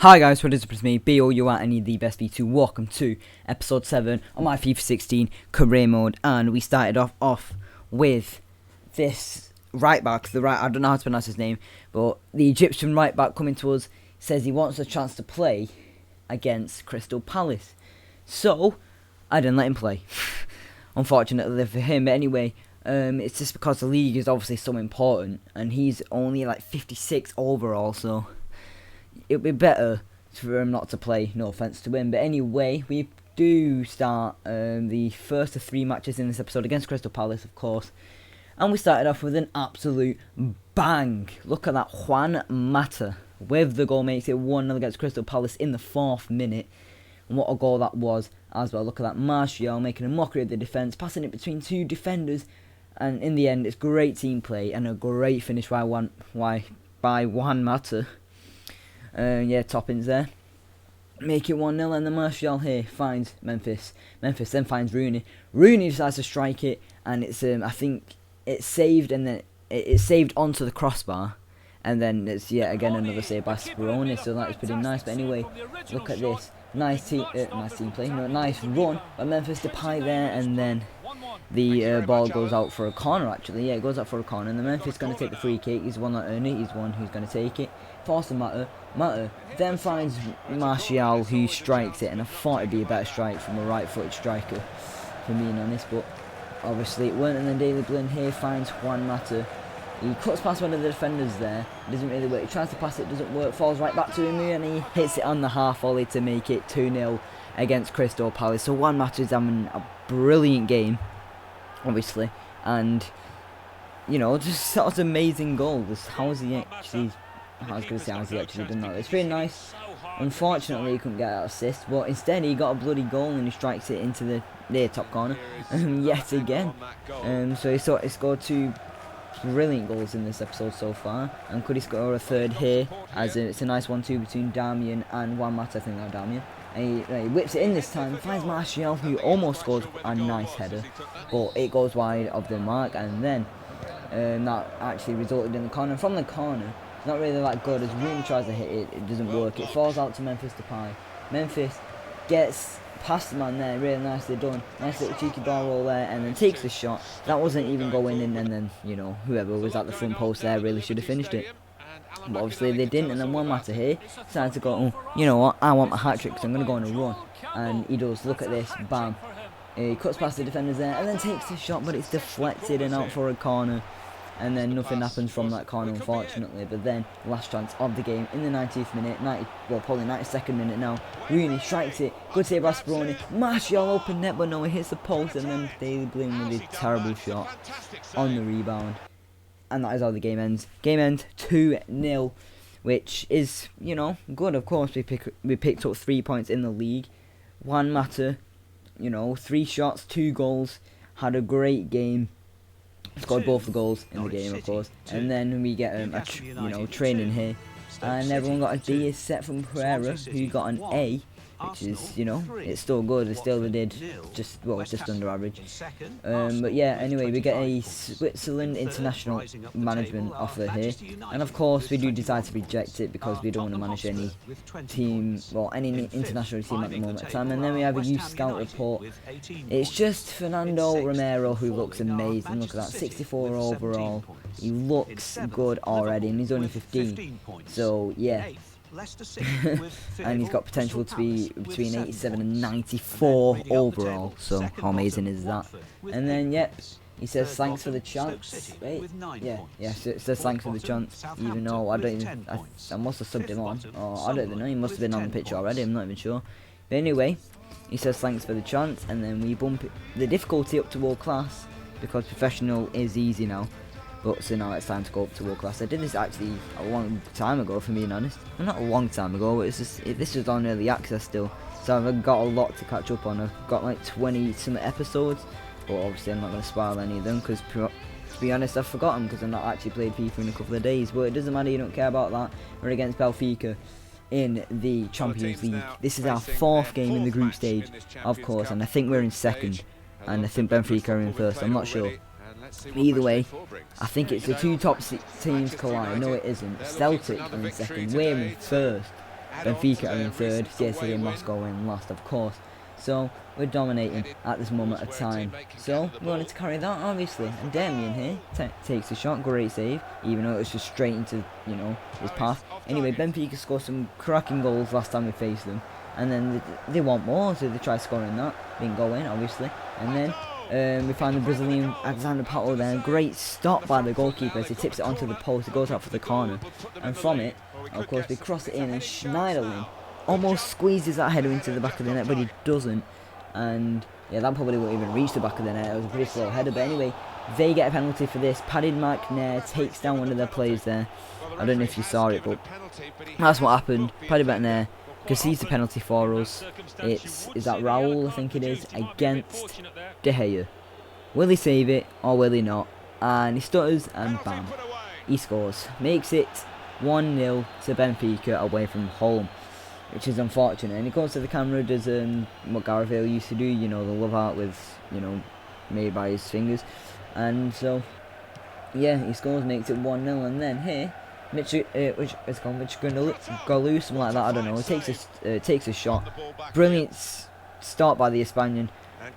Hi guys, what is up? It's me, BOUR, and you're the best V2. Welcome to episode 7 of my FIFA 16 career mode. And we started off with this right back, I don't know how to pronounce his name, but the Egyptian right back coming to us says he wants a chance to play against Crystal Palace. So, I didn't let him play, unfortunately for him. But anyway, it's just because the league is obviously so important, and he's only like 56 overall, so it would be better for him not to play, no offence to him. But anyway, we do start the first of 3 matches in this episode against Crystal Palace, of course. And we started off with an absolute bang. Look at that, Juan Mata with the goal, makes it 1-0 against Crystal Palace in the 4th minute. And what a goal that was as well. Look at that, Martial making a mockery of the defence, passing it between 2 defenders. And in the end, it's great team play and a great finish by Juan Mata. Yeah, Toppins there. Make it 1-0, and the Martial here finds Memphis. Memphis then finds Rooney. Rooney decides to strike it, and it's I think it's saved, and then it's saved onto the crossbar, and then it's yet again another save by Speroni. So that is pretty nice. But anyway, look at this, nice team play, nice run by Memphis Depay there, and then the ball goes out for a corner. Actually, yeah, it goes out for a corner, and the Memphis is going to take the free kick. He's one that earned it. He's one who's going to take it. Force Mata. Mata then finds Martial, who strikes it, and I thought it'd be a better strike from a right-footed striker, for being honest, but obviously it weren't. And then Daily Blind here finds Juan Mata. He cuts past one of the defenders there. It doesn't really work. He tries to pass it, doesn't work. Falls right back to him, and he hits it on the half volley to make it 2-0 against Crystal Palace. So Juan Mata is having a brilliant game, obviously, and you know, just such an amazing goal. Just how has he actually done that? It's really nice. Unfortunately, he couldn't get that assist, but instead he got a bloody goal and he strikes it into the near top corner yet again. So he scored 2 brilliant goals in this episode so far, and could he score a third here? As it's a nice 1-2 between Damian and Juan Mata. I think that Damian. And he whips it in this time, finds Martial, who almost scores a nice header, but it goes wide of the mark, and then that actually resulted in the corner. From the corner, it's not really that good, as Rooney tries to hit it, it doesn't work. It falls out to Memphis Depay. Memphis gets past the man there, really nicely done. Nice little cheeky ball roll there, and then takes the shot. That wasn't even going in, and then, you know, whoever was at the front post there really should have finished it. But obviously they didn't, and then Juan Mata here decided to go, oh, you know what, I want my hat-trick, so I'm going to go on a run. And he does. Look at this, bam. He cuts past the defenders there, and then takes the shot, but it's deflected and out for a corner. And then nothing happens from that corner, unfortunately. But then, last chance of the game in the 90th minute, probably 92nd minute now. Rooney strikes it, good save by Speroni. Martial open net, but no, it hits the post, and then Daily Blind with a terrible shot on the rebound. And that is how the game ends. Game ends 2-0, which is, you know, good. Of course, we picked up 3 points in the league. Juan Mata, you know, 3 shots, 2 goals, had a great game. Scored both the goals in the game, of course. And then we get training here, and everyone got a D except from Pereira, who got an A, which is, you know, it's still good. It's still did just under average. But yeah, anyway, we get a Switzerland international management offer here, and of course we do decide to reject it because we don't want to manage any team, any international team at the moment in time. And then we have a youth scout report. It's just Fernando Romero, who looks amazing. Look at that, 64 overall. He looks good already, and he's only 15. So yeah. And he's got potential to be between 87 and 94 overall, so how amazing is that? And then, yep, he says thanks for the chance. Wait, yeah, so it says thanks for the chance, even though I must have subbed him on, or I don't even know, he must have been on the pitch already, I'm not even sure. But anyway, he says thanks for the chance, and then we bump the difficulty up to world class, because professional is easy now. But so now it's time to go up to world class. I did this actually a long time ago, for being honest. Well, not a long time ago, but this was on early access still. So I've got a lot to catch up on. I've got like 20 some episodes, but obviously I'm not going to spoil any of them because, to be honest, I've forgotten because I've not actually played FIFA in a couple of days. But it doesn't matter, you don't care about that. We're against Benfica in the Champions League. This is our 4th game in the group stage, of course, and I think we're in 2nd, and I think Benfica are in 1st. I'm not sure. Either way, I think it's the 2 top teams collide. No, it isn't. Celtic are in 2nd, we're in 1st. Benfica are in third, CSKA Moscow in last, of course. So we're dominating at this moment of time. So we wanted to carry that, obviously. And Damien here takes a shot, great save, even though it was just straight into, you know, his path. Anyway, Benfica scored some cracking goals last time we faced them, and then they want more, so they try scoring that. Didn't go in, obviously. And then we find the Brazilian Alexander Pato there. Great stop by the goalkeeper as he tips it onto the post. It goes out for the corner, and from it, of course, they cross it in, and Schneiderlin almost squeezes that header into the back of the net, but he doesn't. And yeah, that probably won't even reach the back of the net. It was a pretty slow header, but anyway, they get a penalty for this. Paddy McNair takes down one of their players there. I don't know if you saw it, but that's what happened. Paddy McNair concedes the penalty for us. Is that Raul, I think it is, against De Gea. Will he save it or will he not? And he stutters and bam, he scores. Makes it 1-0 to Benfica away from home, which is unfortunate. And he goes to the camera, does what Gareth Bale used to do, you know, the love art with, you know, made by his fingers. And so, yeah, he scores, makes it 1-0. And then here, Mitch Golou, something like that, I don't know. He takes a shot. Brilliant start by the Espanyol,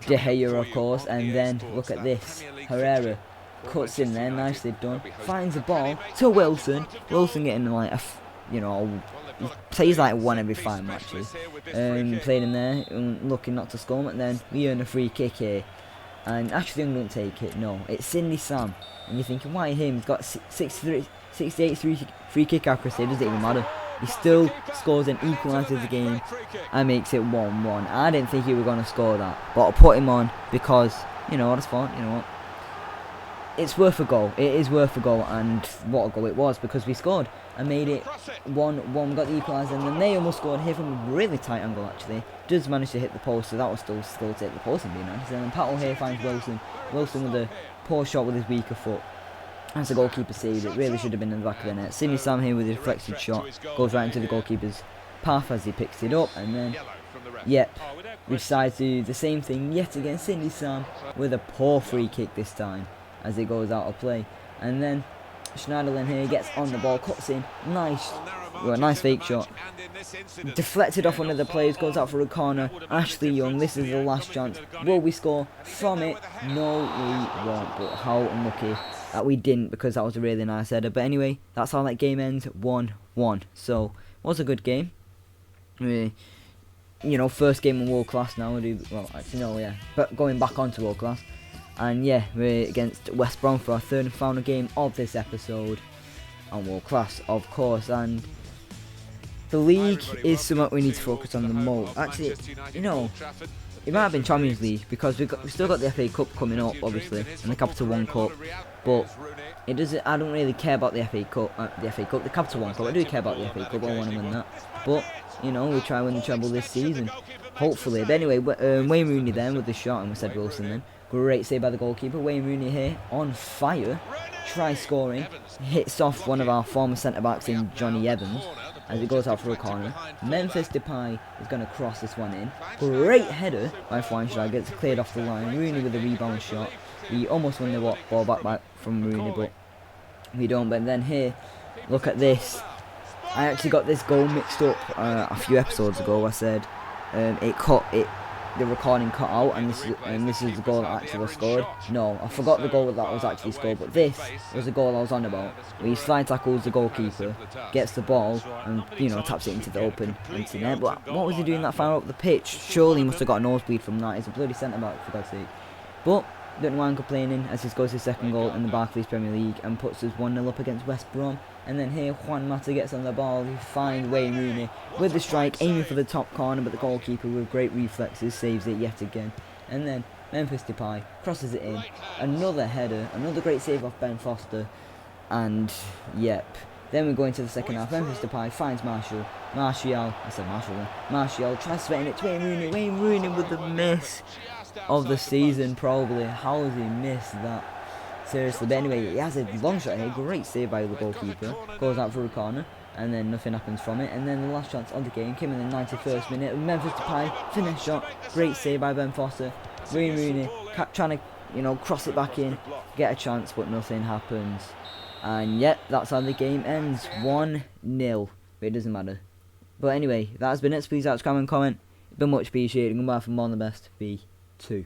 De Gea, of course. And then, look at this, Herrera cuts in there, nicely done. Finds the ball to Wilson. Wilson getting like a, you know, he plays like one every 5 matches. Played in there, looking not to score, and then we earn a free kick here. And actually, I'm going to take it. No, it's Cindy Sam. And you're thinking, why him? He's got 68 free kick accuracy. It doesn't even matter. He still scores and equalises the game and makes it 1-1. I didn't think he was going to score that, but I put him on because, you know, I just thought, you know what, it's worth a goal. It is worth a goal, and what a goal it was, because we scored and made it 1-1. Got the equaliser, and then they almost scored here from a really tight angle. Actually, does manage to hit the post, so that was still to hit the post and being honest. And then Pato here finds Wilson. Wilson with a poor shot with his weaker foot. As the goalkeeper saved it, really should have been in the back of the net. Sidney Sam here with a deflected shot goes right into the goalkeeper's path as he picks it up, and then, yep, we decide to do the same thing yet again. Sidney Sam with a poor free kick this time as it goes out of play, and then Schneiderlin here gets on the ball, cuts in, nice fake shot, deflected off one of the players, goes out for a corner. Ashley Young, this is the last chance. Will we score from it? No, we won't. But how unlucky that we didn't, because that was a really nice header. But anyway, that's how that game ends, 1-1. So it was a good game. You know, first game in world class now. Well, actually no, yeah, but going back onto world class. And yeah, we're against West Brom for our third and final game of this episode on world class, of course. And the league is something we need to focus on the most. Actually, you know, it might have been Champions League, because we still got the FA Cup coming up, obviously, and the Capital One Cup. But it doesn't. I don't really care about the FA Cup, the Capital One Cup. I do care about the FA Cup. I want to win that. But you know, we try to win the treble this season, hopefully. But anyway, Wayne Rooney then with the shot, and we said Wilson then. Great save by the goalkeeper. Wayne Rooney here on fire. Tries scoring. Hits off one of our former centre-backs in Johnny Evans as it goes out for a corner. Memphis Depay is going to cross this one in. Great header by Schweinsteiger. Gets cleared off the line. Rooney with a rebound shot. We almost won the ball back from Rooney, but we don't. But then here, look at this. I actually got this goal mixed up a few episodes ago. I said the recording cut out, and this is the goal that actually was scored. No, I forgot the goal that was actually scored, but this was the goal I was on about, where he slide tackles the goalkeeper, gets the ball, and, you know, taps it into the open into net. But what was he doing that far up the pitch? Surely he must have got a nosebleed from that. He's a bloody centre back, for God's sake. But don't know why I'm complaining, as this goes his second goal in the Barclays Premier League and puts us 1-0 up against West Brom. And then here, Juan Mata gets on the ball. He finds Wayne Rooney with the strike, aiming for the top corner, but the goalkeeper with great reflexes saves it yet again. And then Memphis Depay crosses it in. Another header, another great save off Ben Foster. And yep. Then we go into the second half. Memphis Depay finds Martial tries to spin it to Wayne Rooney. Wayne Rooney with the miss of the season, probably. How has he missed that? Seriously. But anyway, he has a long shot here. Great save by the goalkeeper. Goes out for a corner, and then nothing happens from it. And then the last chance of the game came in the 91st minute. Memphis Depay, finish shot. Great save by Ben Foster. Wayne Rooney trying to, you know, cross it back in, get a chance, but nothing happens. And yet, that's how the game ends. 1-0. But it doesn't matter. But anyway, that's been it. Please subscribe and comment. It's been much appreciated. Goodbye from one of the best. B2.